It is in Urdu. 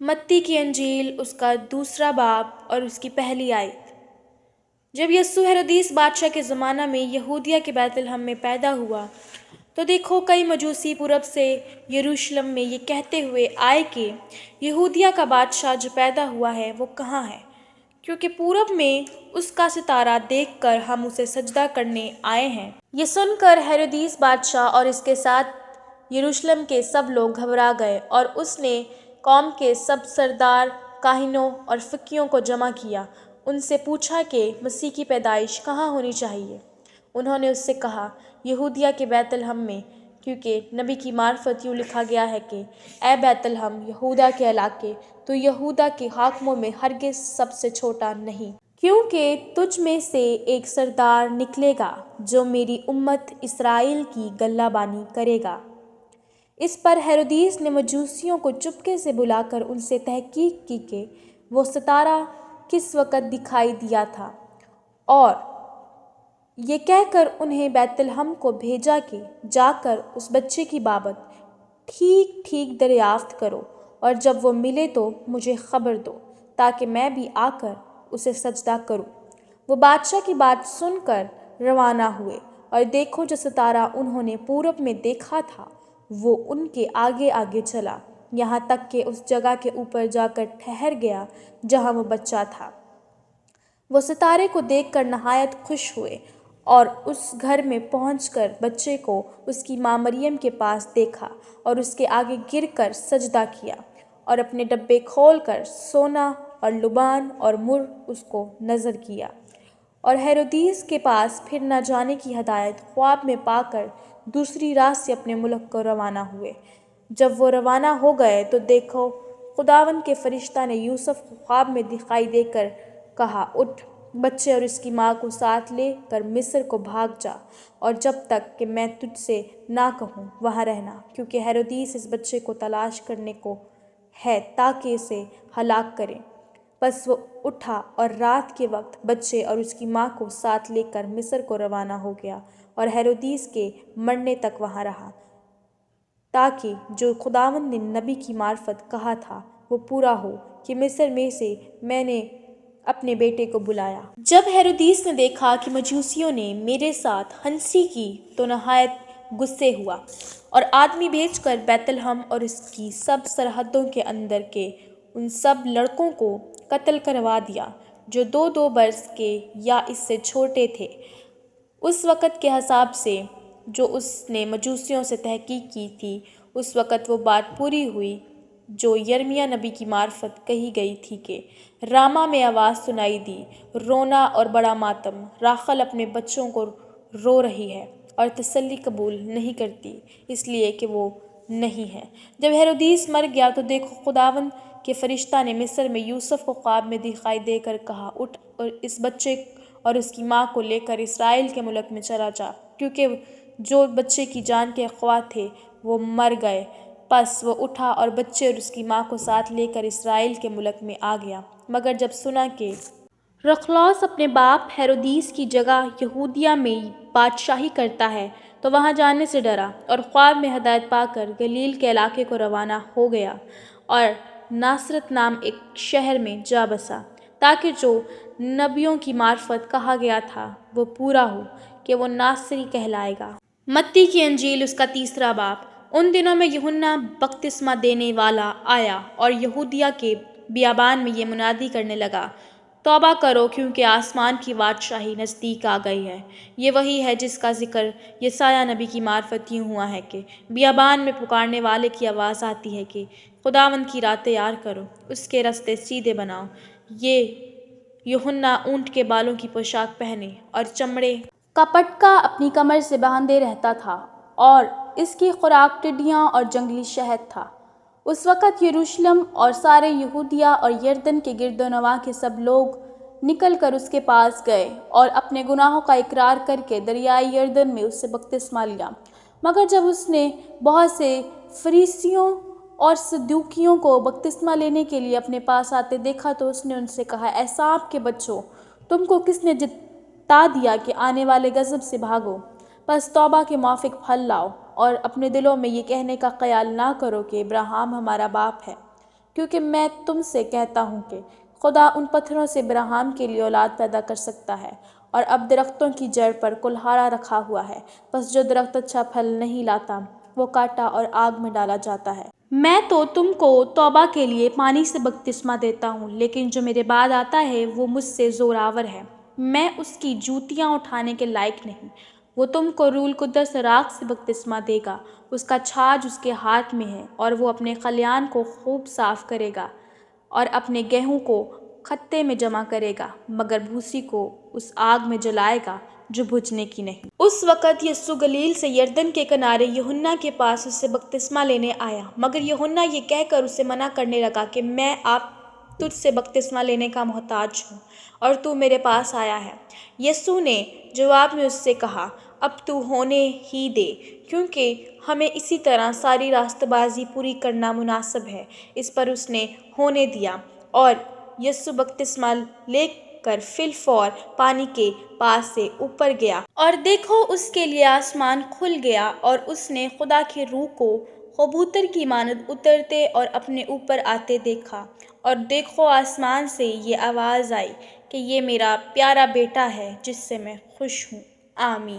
متی کی انجیل اس کا دوسرا باب اور اس کی پہلی آیت۔ جب یسوع ہیرودیس بادشاہ کے زمانہ میں یہودیہ کے بیت لحم میں پیدا ہوا تو دیکھو کئی مجوسی پورب سے یروشلم میں یہ کہتے ہوئے آئے کہ یہودیہ کا بادشاہ جو پیدا ہوا ہے وہ کہاں ہے، کیونکہ پورب میں اس کا ستارہ دیکھ کر ہم اسے سجدہ کرنے آئے ہیں۔ یہ سن کر ہیرودیس بادشاہ اور اس کے ساتھ یروشلم کے سب لوگ گھبرا گئے، اور اس نے قوم کے سب سردار، کاہنوں اور فقیہوں کو جمع کیا۔ ان سے پوچھا کہ مسیح کی پیدائش کہاں ہونی چاہیے۔ انہوں نے اس سے کہا، یہودیہ کے بیت لحم میں، کیونکہ نبی کی معرفت یوں لکھا گیا ہے کہ اے بیت لحم یہودیٰ کے علاقے، تو یہودیٰ کے حاکموں میں ہرگز سب سے چھوٹا نہیں، کیونکہ تجھ میں سے ایک سردار نکلے گا جو میری امت اسرائیل کی گلہ بانی کرے گا۔ اس پر ہیرودیس نے مجوسیوں کو چپکے سے بلا کر ان سے تحقیق کی کہ وہ ستارہ کس وقت دکھائی دیا تھا، اور یہ کہہ کر انہیں بیت لحم کو بھیجا کہ جا کر اس بچے کی بابت ٹھیک ٹھیک دریافت کرو، اور جب وہ ملے تو مجھے خبر دو تاکہ میں بھی آ کر اسے سجدہ کروں۔ وہ بادشاہ کی بات سن کر روانہ ہوئے، اور دیکھو جو ستارہ انہوں نے پورب میں دیکھا تھا وہ ان کے آگے آگے چلا، یہاں تک کہ اس جگہ کے اوپر جا کر ٹھہر گیا جہاں وہ بچہ تھا۔ وہ ستارے کو دیکھ کر نہایت خوش ہوئے، اور اس گھر میں پہنچ کر بچے کو اس کی ماں مریم کے پاس دیکھا، اور اس کے آگے گر کر سجدہ کیا، اور اپنے ڈبے کھول کر سونا اور لبان اور مر اس کو نذر کیا، اور ہیرودیس کے پاس پھر نہ جانے کی ہدایت خواب میں پا کر دوسری رات سے اپنے ملک کو روانہ ہوئے۔ جب وہ روانہ ہو گئے تو دیکھو خداوند کے فرشتہ نے یوسف کو خواب میں دکھائی دے کر کہا، اٹھ، بچے اور اس کی ماں کو ساتھ لے کر مصر کو بھاگ جا، اور جب تک کہ میں تجھ سے نہ کہوں وہاں رہنا، کیونکہ ہیرودیس اس بچے کو تلاش کرنے کو ہے تاکہ اسے ہلاک کرے۔ پس وہ اٹھا اور رات کے وقت بچے اور اس کی ماں کو ساتھ لے کر مصر کو روانہ ہو گیا، اور ہیرودیس کے مرنے تک وہاں رہا، تاکہ جو خداوند نے نبی کی معرفت کہا تھا وہ پورا ہو کہ مصر میں سے میں نے اپنے بیٹے کو بلایا۔ جب ہیرودیس نے دیکھا کہ مجوسیوں نے میرے ساتھ ہنسی کی تو نہایت غصے ہوا، اور آدمی بھیج کر بیت لحم اور اس کی سب سرحدوں کے اندر کے ان سب لڑکوں کو قتل کروا دیا جو 2 برس کے یا اس سے چھوٹے تھے، اس وقت کے حساب سے جو اس نے مجوسیوں سے تحقیق کی تھی۔ اس وقت وہ بات پوری ہوئی جو یرمیاہ نبی کی معرفت کہی گئی تھی کہ راما میں آواز سنائی دی، رونا اور بڑا ماتم، راخل اپنے بچوں کو رو رہی ہے اور تسلی قبول نہیں کرتی، اس لیے کہ وہ نہیں ہے۔ جب ہیرودیس مر گیا تو دیکھو خداوند کے فرشتہ نے مصر میں یوسف کو خواب میں دکھائی دے کر کہا، اٹھ اور اس بچے اور اس کی ماں کو لے کر اسرائیل کے ملک میں چلا جا، کیونکہ جو بچے کی جان کے خواہ تھے وہ مر گئے۔ پس وہ اٹھا اور بچے اور اس کی ماں کو ساتھ لے کر اسرائیل کے ملک میں آ گیا، مگر جب سنا کہ رخلاؤس اپنے باپ ہیرودیس کی جگہ یہودیہ میں بادشاہی کرتا ہے تو وہاں جانے سے ڈرا، اور خواب میں ہدایت پا کر گلیل کے علاقے کو روانہ ہو گیا، اور ناصرت نام ایک شہر میں جا بسا، تاکہ جو نبیوں کی معرفت کہا گیا تھا وہ پورا ہو کہ وہ ناصری کہلائے گا۔ متی کی انجیل اس کا تیسرا باب۔ ان دنوں میں یوحنا بپتسمہ دینے والا آیا اور یہودیہ کے بیابان میں یہ منادی کرنے لگا، توبہ کرو کیونکہ آسمان کی بادشاہی نزدیک آ گئی ہے۔ یہ وہی ہے جس کا ذکر یسایہ نبی کی معرفت یوں ہوا ہے کہ بیابان میں پکارنے والے کی آواز آتی ہے کہ خداوند کی راہ تیار کرو، اس کے رستے سیدھے بناؤ۔ یہ یوحنا اونٹ کے بالوں کی پوشاک پہنے اور چمڑے کا پٹکا اپنی کمر سے باندھے رہتا تھا، اور اس کی خوراک ٹڈیاں اور جنگلی شہد تھا۔ اس وقت یروشلم اور سارے یہودیہ اور یردن کے گرد و نواح کے سب لوگ نکل کر اس کے پاس گئے اور اپنے گناہوں کا اقرار کر کے دریائے یردن میں اس سے بپتسمہ لیا۔ مگر جب اس نے بہت سے فریسیوں اور صدوقیوں کو بپتسمہ لینے کے لیے اپنے پاس آتے دیکھا تو اس نے ان سے کہا، اے سانپ کے بچوں، تم کو کس نے جتا دیا کہ آنے والے غضب سے بھاگو؟ پس توبہ کے موافق پھل لاؤ، اور اپنے دلوں میں یہ کہنے کا خیال نہ کرو کہ ابراہیم ہمارا باپ ہے، کیونکہ میں تم سے کہتا ہوں کہ خدا ان پتھروں سے ابراہیم کے لیے اولاد پیدا کر سکتا ہے۔ اور اب درختوں کی جڑ پر کلہاڑا رکھا ہوا ہے، بس جو درخت اچھا پھل نہیں لاتا وہ کاٹا اور آگ میں ڈالا جاتا ہے۔ میں تو تم کو توبہ کے لیے پانی سے بپتسمہ دیتا ہوں، لیکن جو میرے بعد آتا ہے وہ مجھ سے زوراور ہے، میں اس کی جوتیاں اٹھانے کے لائق نہیں۔ وہ تم کو روح القدس اور آگ سے بپتسمہ دے گا، اس کا چھاج اس کے ہاتھ میں ہے، اور وہ اپنے خلیان کو خوب صاف کرے گا اور اپنے گیہوں کو کھتے میں جمع کرے گا، مگر بھوسی کو اس آگ میں جلائے گا جو بجھنے کی نہیں۔ اس وقت یسوع گلیل سے یردن کے کنارے یوحنا کے پاس اس سے بپتسمہ لینے آیا، مگر یوحنا یہ کہہ کر اسے منع کرنے لگا کہ میں اب تجھ سے بپتسمہ لینے کا محتاج ہوں اور تو میرے پاس آیا ہے۔ یسوع نے جواب میں اس سے کہا، اب تو ہونے ہی دے، کیونکہ ہمیں اسی طرح ساری راستہ بازی پوری کرنا مناسب ہے۔ اس پر اس نے ہونے دیا، اور یسوع بپتسمہ لے کر فی الفور پانی کے پاس سے اوپر گیا، اور دیکھو اس کے لیے آسمان کھل گیا، اور اس نے خدا کی روح کو کبوتر کی مانند اترتے اور اپنے اوپر آتے دیکھا، اور دیکھو آسمان سے یہ آواز آئی کہ یہ میرا پیارا بیٹا ہے جس سے میں خوش ہوں۔ آمین۔